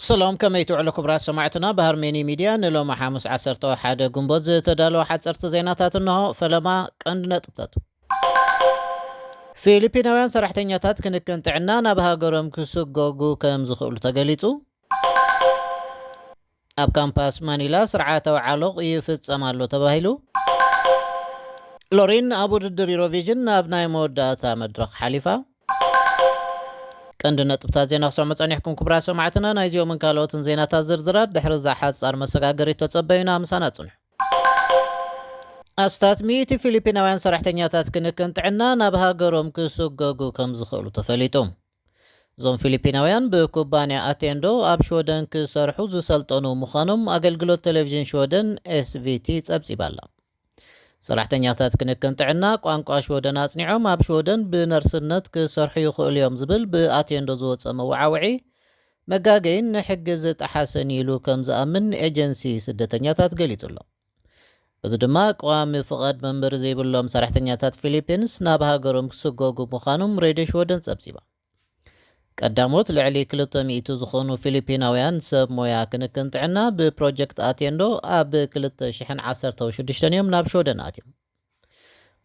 سلام كما يتوعلو كبرات سماعتنا بهرميني ميديا نلو محامس عسرتو حادة قنبوز تدالو حدثرت زيناتات انه فلما قندنا تبتاتو فيليبيناويان سرحتنياتات كنكن تعنانا بها قرم كسوق قوقو كم زخولو تقاليتو اب كامباس مانيلا سرعاتو عالوغ يفتس امالو تباهيلو لورين ابو ددر يوروفيجن ابناي موداتا مدرخ حليفة كندنا تبتا زينا سمعت ان يحكم كبرى سمعتنا نايزيو من كالوتن زينات زرزرات دحر زحات صار مسغاغري تصبينا مساناتن استات ميتي فيليبيناوያን ሰራሕተኛታት ክንክን ጥዕና ናብ ሃገሮም ክስገጉ ከም ዝኽእሉ ተፈሊጦም ዞም ፊሊፒናውያን ብኩባንያ አቴንዶ ኣብ ሾደን ክሰርሑ ዝሰልጠኑ ምዃኖም ኣገልግሎት ቴሌቪዥን ሾደን ኤስቪቲ ጸብጺባላ ሰራሕተኛታት ክንክን ጥዕና ቋንቋ ሾደን ኣጽኒዖም ኣብ ሾደን ብነርስነት ክሰርሑ ይኽእሉ እዮም ዝብል ብኣቴንዶ ዝወፀ መወዓውዒ መጋገይን ንሕግዝ ጣሓሰን ኢሉ ከም ዝኣምን ኤጀንሲ ስደተኛታት ገሊጹሎ በዚ ድማ ቋሚ ፍቃድ መንበር ዘይብሎም ሰራሕተኛታት ፊሊፒንስ ናብ ሃገሮም ክስገጉ ምዃኖም ሬድዮ ሾደን ጸብጺባ ቀዳሞት ልዕሊ 200 ዝኾኑ ፊሊፒናውያን ሰብ ሞያ ክንክን ጥዕና ብፕሮጀክት አቴንዶ ኣብ 2016 እዮም ናብ ሾደን ኣትዮም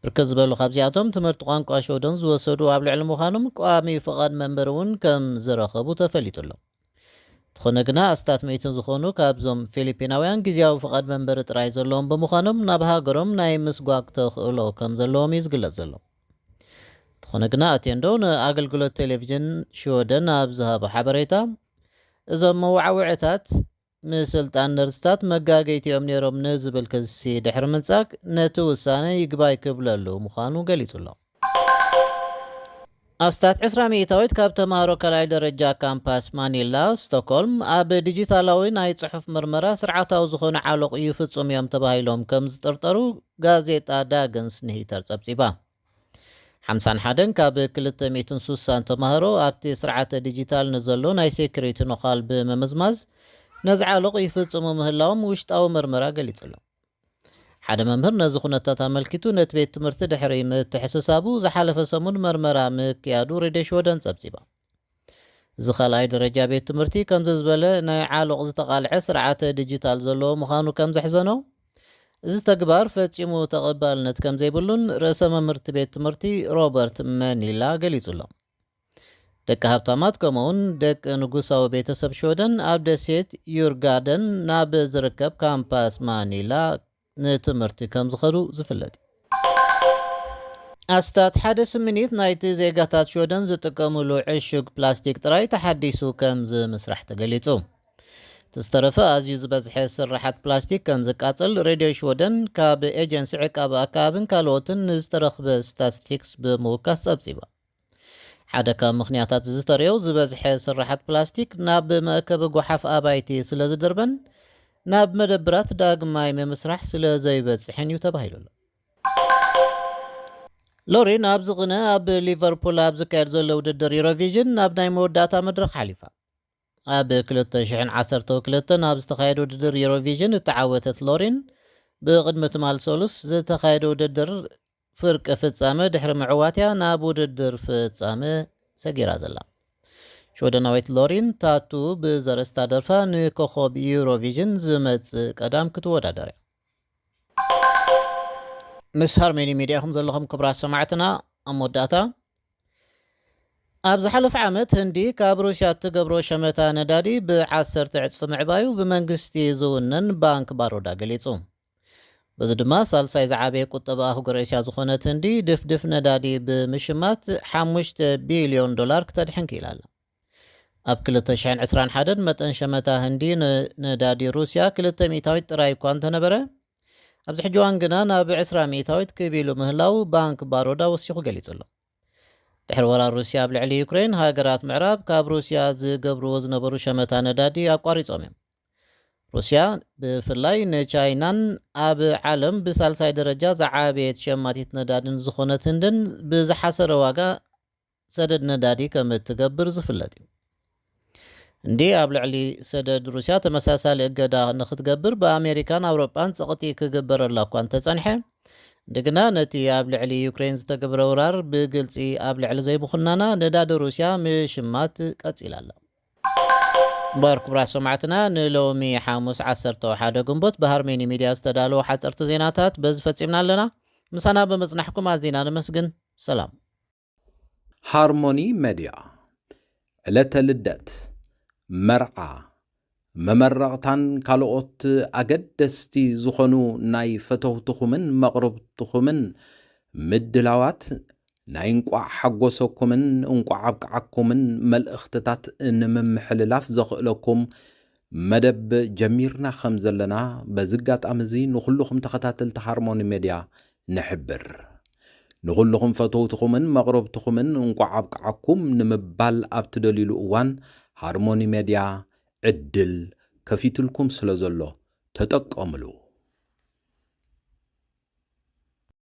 ብርክት ዝበሉ ካብዚኣቶም ትምህርቲ ቋንቋ ሾደን ዝወሰዱ ኣብ ልዕሊ ምዃኖም ቋሚ ፍቃድ መንበር እውን ከም ዝረኸቡ ተፈሊጡሎ ትኾነ ግና ኣስታት መይትን ዝኾኑ ካብዞም ፊሊፒናውያን ጊዜያዊ ፍቃድ መንበር ጥራይ ዘለዎም ብምዃኖም ናብ ሃገሮም ናይ ምስጓግ ተኽእሎ ከም ዘለዎም እዩ ዝግለጽ ዘሎ ትኾነ ግና ኣቴንዶ ንኣገልግሎት ቴሌቪዥን ሾደን ኣብ ዝሃቦ ሓበሬታ እዞም መዋዕውዕታት ምስልጣን ነርስታት መጋገይቲኦም ነይሮም ንዝብል ክሲ ድሕሪ ምንጻግ ነቲ ውሳነ ይግባይ ክብለሉ ምዃኑ ገሊጹሎ ኣስታት 20 ሚእታዊት ካብ ተምሃሮ ካልኣይ ደረጃ ካምፓስ ማኒላ ስቶክሆልም ኣብ ዲጂታላዊ ናይ ጽሑፍ ምርመራ ስርዓታዊ ዝኾነ ዓሎቕ ይፍጽሙ እዮም ተባሂሎም ከም ዝጥርጠሩ ጋዜጣ ዳግንስ ንሂተር ጸብጺባ 51 ካብ 260 ተምሃሮ ኣብቲ ስርዓተ ዲጂታል ንዘሎ ናይ ሴኩሪቲ ነዃል ብምምዝማዝ ነዚ ዓሎቕ ይፍጽሙ ምህላዎም ውሽጣዊ ምርመራ ገሊጹሎ ሓደ መምህር ነዚ ኩነታት ኣመልኪቱ ነቲ ቤት ትምህርቲ ድሕሪ ምትሕስሳቡ ዝሓለፈ ሰሙን መርመራ ምክያዱ ሬድዮ ሾደን ጸብጺባ እዚ ካልኣይ ደረጃ ቤት ትምህርቲ ከምዚ ዝበለ ናይ ዓሎቕ ዝተቓልዐ ስርዓተ ዲጂታል ዘለዎ ምዃኑ ከም ዘሕዘኖ እዚ ተግባር ፈጺሙ ተቐባልነት ከም ዘይብሉን ርእሰ መምህርቲ ቤት ትምህርቲ ሮበርት መኒላ ገሊጹሎ ደቂ ሃብታማት ከምኡውን ደቂ ንጉሳዊ ቤተሰብ ሾደን ኣብ ደሴት ዩርጋደን ናብ ዝርከብ ካምፓስ ማኒላ ንትምህርቲ ከም ዝኸዱ ዝፍለጥ ኣስታት ሓደ ስምኒት ናይቲ ዜጋታት ሾደን ዝጥቀሙሉ ዕሹግ ፕላስቲክ ጥራይ ተሓዲሱ ከም ዝምስራሕ ተገሊጹ ተስተረፈ ኣዝዩ ዝበዝሐ ስራሓት ፕላስቲክ ከም ዝቃጽል ሬድዮ ሾደን ካብ ኤጀንሲ ዕቃብ ኣካባብን ካልኦትን ንዝተረኽበ ስታቲስቲክስ ብምውካስ ጸብጺባ ሓደ ካብ ምኽንያታት ዝተርዮ ዝበዝሐ ስራሓት ፕላስቲክ ናብ መእከቢ ጓሓፍ ኣባይቲ ስለ ዝድርበን ናብ መደብራት ዳግማይ ምምስራሕ ስለ ዘይበጽሕን እዩ ተባሂሉሎ ሎሪን ኣብ ዝቕነ ኣብ ሊቨርፑል ኣብ ዝካየድ ዘሎ ውድድር ዩሮቪዥን ናብ ናይ መወዳእታ መድረኽ ሓሊፋ ኣብ 2012 ኣብ ዝተኻየደ ውድድር ዩሮቪዥን እተዓወተት ሎሪን ብቕድሚ ትማል ሰሉስ ዝተኻየደ ውድድር ፍርቂ ፍጻመ ድሕሪ ምዕዋትያ ናብ ውድድር ፍጻመ ሰጊራ ዘላ ሾደናዊት ሎሪን ታቱ ብዘረስታ ደርፋ ንኮኸብ ዩሮቪዥን ዝመጽእ ቀዳም ክትወዳደር ምስ ሃርሜኒ ሚድያ ኹም ዘለኹም ክብራት ሰማዕትና ኣብ መወዳእታ ኣብ ዝሓለፈ ዓመት ህንዲ ካብ ሩስያ እትገብሮ ሸመታ ነዳዲ ብ10 ዕፅፊ ምዕባዩ ብመንግስቲ ዝውነን ባንክ ባሮዳ ገሊጹ በዚ ድማ ሳልሳይ ዝዓበየ ቁጠባ ኣህጉር እስያ ዝኾነት ህንዲ ድፍድፍ ነዳዲ ብምሽማት $5 ቢልዮን ክተድሕን ክኢላ ኣላ ኣብ 2021 መጠን ሸመታ ህንዲ ነዳዲ ሩስያ 200 ሚእታዊት ጥራይ እኳ እንተነበረ ኣብዚ ሕጂ እዋን ግና ናብ 20 ሚእታዊት ክቢሉ ምህላው ባንክ ባሮዳ ወሲኹ ገሊጹሎ ድሕሪ ወራር ሩስያ ኣብ ልዕሊ ዩክሬን ሃገራት ምዕራብ ካብ ሩስያ ዝገብርዎ ዝነበሩ ሸመታ ነዳዲ ኣቋሪጾም እዮም ሩስያ ብፍላይ ንቻይናን ኣብ ዓለም ብሳልሳይ ደረጃ ዝዓበየት ሸማቲት ነዳድን ዝኾነት ህንድን ብዝሓሰረ ዋጋ ሰደድ ነዳዲ ከም እትገብር ዝፍለጥ እዩ እንዲ ኣብ ልዕሊ ሰደድ ሩስያ ተመሳሳሊ እገዳ ንኽትገብር ብኣሜሪካን ኣውሮጳን ጸቕጢ ክግበረላ እኳ እንተጸንሐ እንደገና ነቲ ኣብ ልዕሊ ዩክሬን ዝተገብረ ወራር ብግልጺ ኣብ ልዕሊ ዘይምኹናና ነዳዲ ሩስያ ምሽማት ቀጺላ ኣላ بارك سمعتنا نلومي حاموس عسرتو حدا قنبوت بهارميني ميديا استدالو حترت زيناتات بز فتيمنا لنا مسانا بمزنحكم عزينا نمسجن سلام. هارموني ميديا ዕለተ ልደት መርዓ መመረቕታን ካልኦት ኣገደስቲ ዝኾኑ ናይ ፈተውትኹምን መቕረብትኹምን ምድላዋት ናይ እንቋዕ ሓጎሰኩምን እንቋዕ ኣብቅዓኩምን መልእኽትታት ንምምሕልላፍ ዘኽእለኩም መደብ ጀሚርና ከም ዘለና በዝጋጣሚ እዚ ንኹልኹም ተኸታተልቲ ሃርሞኒ ሚድያ ንሕብር ንኹልኹም ፈተውትኹምን መቕረብትኹምን እንቋዕ ኣብቅዓኩም ንምባል ኣብ ትደሊሉ እዋን ሃርሞኒ ሚድያ ዕድል ከፊትልኩም ስለ ዘሎ ተጠቀምሉ።